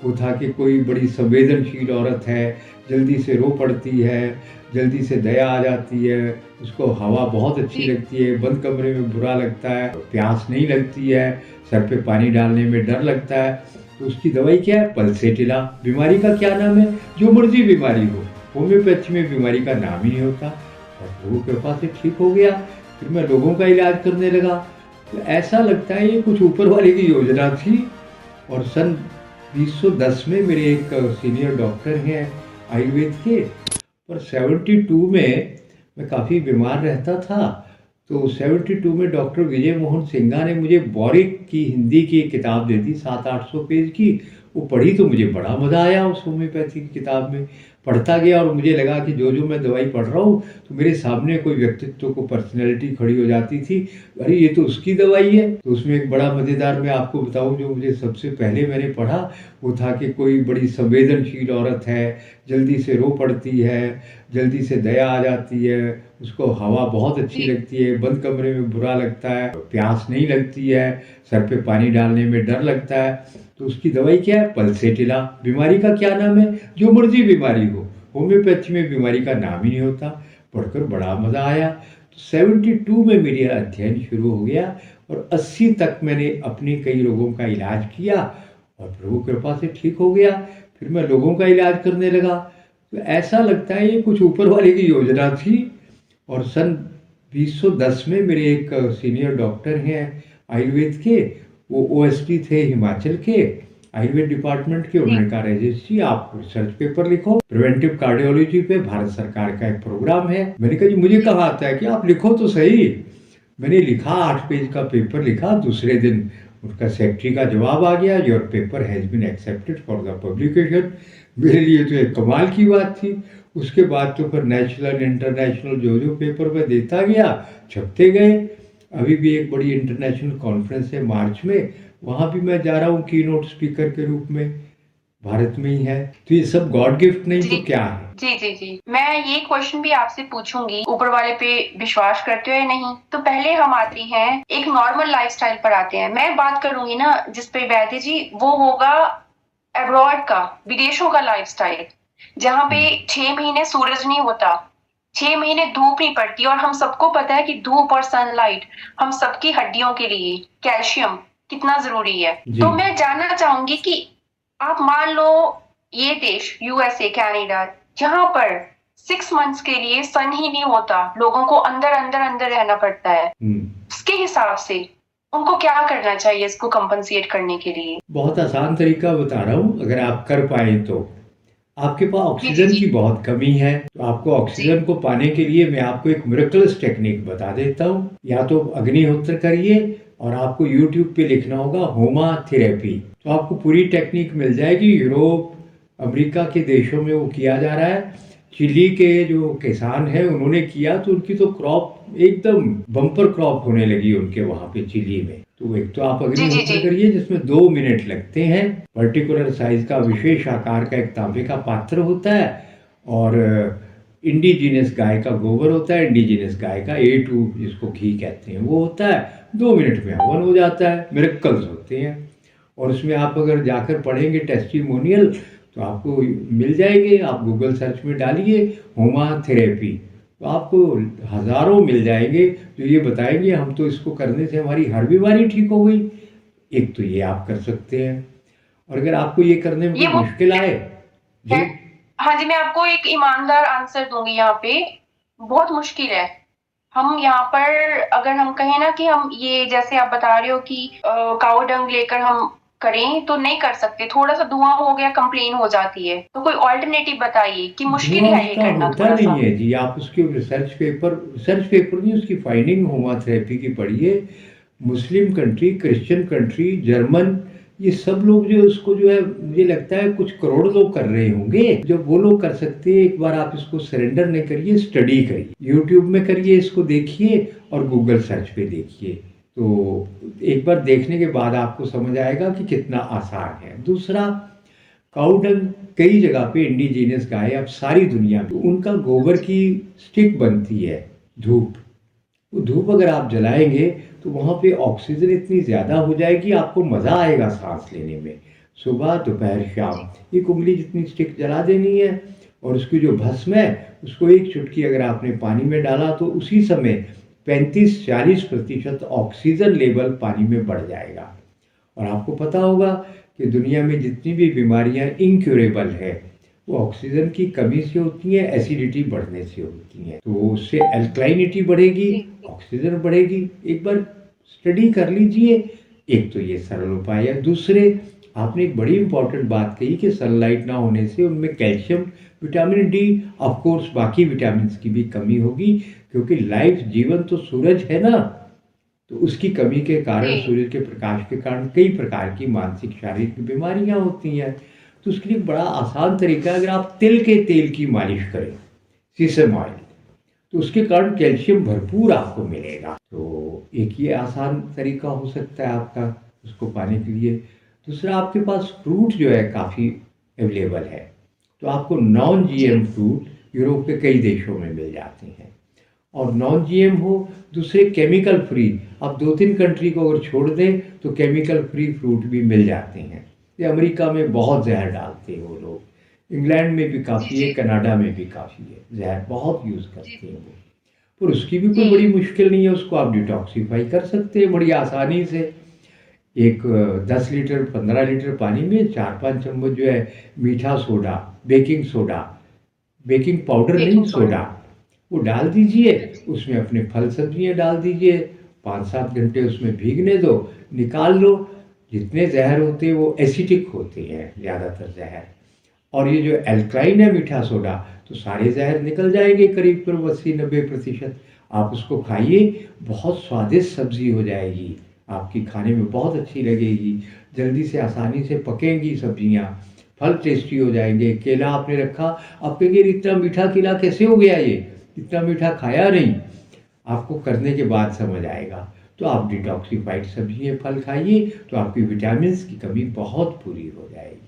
वो था कि कोई बड़ी संवेदनशील औरत है, जल्दी से रो पड़ती है, जल्दी से दया आ जाती है, उसको हवा बहुत अच्छी जी, लगती है, बंद कमरे में बुरा लगता है, प्यास नहीं लगती है, सर पे पानी डालने में डर लगता है। तो उसकी दवाई क्या है? पल्सेटिला। बीमारी का क्या नाम है? जो मर्जी बीमारी हो, होम्योपैथी में बीमारी का नाम ही नहीं होता। और प्रभु कृपा से ठीक हो गया। फिर मैं लोगों का इलाज करने लगा। तो ऐसा लगता है ये कुछ ऊपर वाले की योजना थी। और सन 2010 में मेरे एक सीनियर डॉक्टर हैं आयुर्वेद के, पर 72 में मैं काफ़ी बीमार रहता था। तो 72 में डॉक्टर विजय मोहन सिंघा ने मुझे बॉरिक की हिंदी की एक किताब दे दी 700-800 पेज की। वो पढ़ी तो मुझे बड़ा मज़ा आया उस होम्योपैथी की किताब में। पढ़ता गया और मुझे लगा कि जो जो मैं दवाई पढ़ रहा हूँ तो मेरे सामने कोई व्यक्तित्व को पर्सनैलिटी खड़ी हो जाती थी। अरे ये तो उसकी दवाई है। तो उसमें एक बड़ा मज़ेदार मैं आपको बताऊँ जो मुझे सबसे पहले मैंने पढ़ा, वो था कि कोई बड़ी संवेदनशील औरत है, जल्दी से रो पड़ती है, जल्दी से दया आ जाती है, उसको हवा बहुत अच्छी जी, लगती है, बंद कमरे में बुरा लगता है, प्यास नहीं लगती है, सर पे पानी डालने में डर लगता है। तो उसकी दवाई क्या है? पल्सेटिला। बीमारी का क्या नाम है? जो मर्जी बीमारी हो, होम्योपैथी में बीमारी का नाम ही नहीं होता। पढ़कर बड़ा मज़ा आया। तो 72 में मेरा अध्ययन शुरू हो गया और 80 तक मैंने अपने कई रोगों का इलाज किया और प्रभु कृपा से ठीक हो गया। फिर मैं लोगों का इलाज करने लगा। तो ऐसा लगता है ये कुछ ऊपर वाले की योजना थी। और सन 2010 में मेरे एक सीनियर डॉक्टर हैं आयुर्वेद के, वो ओएसडी थे हिमाचल के, आयुर्वेद डिपार्टमेंट के। जी, उन्होंने कहा राजेश जी आप रिसर्च पेपर लिखो, प्रिवेंटिव कार्डियोलॉजी पे भारत सरकार का एक प्रोग्राम है। मैंने कहा जी मुझे कहाँ आता है कि आप लिखो तो सही। मैंने लिखा, 8 पेज का पेपर लिखा। दूसरे दिन उनका सेक्रेटरी का जवाब आ गया, your paper has been accepted for the publication. मेरे लिए तो एक कमाल की बात थी। उसके बाद तो फिर नेशनल इंटरनेशनल जो जो पेपर मैं देता गया छपते गए। अभी भी एक बड़ी इंटरनेशनल कॉन्फ्रेंस है मार्च में, वहाँ भी मैं जा रहा हूँ की नोट स्पीकर के रूप में, भारत में ही है। तो ये सब गॉड गिफ्ट नहीं जी, तो क्या है? जी, जी, जी। मैं ये क्वेश्चन भी आपसे पूछूंगी, ऊपर वाले पे विश्वास करते हो या नहीं? तो पहले हम आते हैं एक नॉर्मल लाइफस्टाइल पर आते हैं। मैं बात करूंगी ना जिस पे वैद्य जी, वो होगा अब्रॉड का, विदेशों का लाइफस्टाइल, जहाँ पे 6 महीने सूरज नहीं होता, 6 महीने धूप नहीं पड़ती, और हम सबको पता है कि धूप और सनलाइट हम सबकी हड्डियों के लिए, कैल्शियम कितना जरूरी है। जी। तो मैं जानना चाहूंगी कि आप मान लो ये देश यूएसए, कनाडा, जहां पर 6 मंथ्स के लिए सन ही नहीं होता, लोगों को अंदर अंदर अंदर रहना पड़ता है, हम्म। उसके हिसाब से उनको क्या करना चाहिए इसको कंपनसेट करने के लिए? बहुत आसान तरीका बता रहा हूँ, अगर आप कर पाए तो। आपके पास जी, जी, ऑक्सीजन जी, की बहुत कमी है, तो आपको जी, ऑक्सीजन को पाने के लिए मैं आपको एक मिरेकल्स टेक्निक बता देता हूँ। या तो अग्निहोत्र करिए, और आपको यूट्यूब पे लिखना होगा होमा थेरेपी, तो आपको पूरी टेक्निक मिल जाएगी। यूरोप, अमेरिका के देशों में वो किया जा रहा है। चिली के जो किसान हैं उन्होंने किया तो उनकी तो क्रॉप एकदम बम्पर क्रॉप होने लगी उनके वहाँ पे चिली में। तो एक तो आप जी, जी, अग्निहोत्र जी, करिए जिसमें 2 मिनट लगते हैं। पर्टिकुलर साइज का विशेष आकार का एक तांबे का पात्र होता है, और इंडिजीनियस गाय का गोबर होता है, इंडिजीनियस गाय का A2 जिसको घी कहते हैं वो होता है। 2 मिनट में हवन हो जाता है, मिरेकल्स होते हैं। और उसमें आप अगर जाकर पढ़ेंगे टेस्टिमोनियल तो आपको मिल जाएंगे। आप गूगल सर्च में डालिए होमा थेरेपी, तो आपको हज़ारों मिल जाएंगे जो ये बताएंगे हम तो इसको करने से हमारी हर बीमारी ठीक हो गई। एक तो ये आप कर सकते हैं। और अगर आपको ये करने में ये कोई वो मुश्किल आए। है। जी। हाँ जी, मैं आपको एक ईमानदार आंसर दूंगी यहाँ पे। बहुत मुश्किल है। हम यहाँ पर अगर हम कहें ना कि हम ये जैसे आप बता रहे हो कि काऊ डंग लेकर हम करें, तो नहीं कर सकते। थोड़ा सा धुआं हो गया कंप्लेन हो जाती है। तो कोई ऑल्टरनेटिव बताइए कि मुश्किल धुआं है ये उसका करना होता थोड़ा नहीं सा। है जी। आप उसके रिसर्च पेपर नहीं, उसकी फाइंडिंग होमा थेरेपी की पढ़िए। Muslim country, Christian country, German, ये सब लोग जो उसको जो है मुझे लगता है कुछ करोड़ लोग कर रहे होंगे। जब वो लोग कर सकते हैं, एक बार आप इसको सरेंडर नहीं करिए, स्टडी करिए, यूट्यूब में करिए, इसको देखिए और गूगल सर्च पे देखिए। तो एक बार देखने के बाद आपको समझ आएगा कि कितना आसान है। दूसरा, काऊ डंग कई जगह पे इंडिजीनियस गाय अब सारी दुनिया में उनका गोबर की स्टिक बनती है, धूप। वो धूप अगर आप जलाएंगे तो वहाँ पे ऑक्सीजन इतनी ज़्यादा हो जाएगी, आपको मज़ा आएगा सांस लेने में। सुबह दोपहर शाम 1 उंगली जितनी स्टिक जला देनी है और उसकी जो भस्म है उसको एक चुटकी अगर आपने पानी में डाला तो उसी समय 35-40% ऑक्सीजन लेवल पानी में बढ़ जाएगा। और आपको पता होगा कि दुनिया में जितनी भी बीमारियां इनक्यूरेबल है वो ऑक्सीजन की कमी से होती हैं, एसिडिटी बढ़ने से होती हैं। तो उससे अल्कलाइनिटी बढ़ेगी, ऑक्सीजन बढ़ेगी। एक बार स्टडी कर लीजिए। एक तो ये सरल उपाय है। दूसरे, आपने एक बड़ी इंपॉर्टेंट बात कही कि सनलाइट ना होने से उनमें calcium, vitamin D, of course बाकी विटामिन की भी कमी होगी, क्योंकि लाइफ जीवन तो सूरज है ना, तो उसकी कमी के कारण, सूर्य के प्रकाश के कारण कई प्रकार की मानसिक शारीरिक बीमारियां होती हैं। तो उसके लिए बड़ा आसान तरीका है, अगर आप तिल के तेल की मालिश करें, सीसम ऑयल, तो उसके कारण कैल्शियम भरपूर आपको मिलेगा। तो एक ये आसान तरीका हो सकता है आपका उसको पाने के लिए। दूसरा, आपके पास फ्रूट जो है काफ़ी अवेलेबल है, तो आपको नॉन जीएम फ्रूट यूरोप के कई देशों में मिल जाते हैं। और नॉन जीएम हो, दूसरे केमिकल फ्री, आप 2-3 कंट्री को अगर छोड़ दें तो केमिकल फ्री फ्रूट भी मिल जाते हैं। ये अमेरिका में बहुत जहर डालते हैं वो लोग, इंग्लैंड में भी काफ़ी है, कनाडा में भी काफ़ी है, जहर बहुत यूज़ करते हैं वो। पर उसकी भी कोई बड़ी मुश्किल नहीं है, उसको आप डिटॉक्सीफाई कर सकते हैं बड़ी आसानी से। एक 10 लीटर 15 लीटर पानी में 4-5 चम्मच जो है मीठा soda, baking soda, baking powder नहीं, सोडा, वो डाल दीजिए। उसमें अपने फल सब्जियां डाल दीजिए, 5-7 घंटे उसमें भीगने दो, निकाल लो। जितने जहर होते हैं वो एसिटिक होते हैं ज़्यादातर जहर, और ये जो एल्कलाइन है मीठा सोडा, तो सारे जहर निकल जाएंगे करीब 80-90%। आप उसको खाइए, बहुत स्वादिष्ट सब्जी हो जाएगी, आपकी खाने में बहुत अच्छी लगेगी, जल्दी से आसानी से पकेंगी सब्जियां, फल टेस्टी हो जाएंगे। केला आपने रखा, आप कहेंगे इतना मीठा केला कैसे हो गया, ये इतना मीठा खाया नहीं, आपको करने के बाद समझ आएगा। तो आप डिटॉक्सिफाइड सब्जियां फल खाइए, तो आपकी विटामिन की कमी बहुत पूरी हो जाएगी।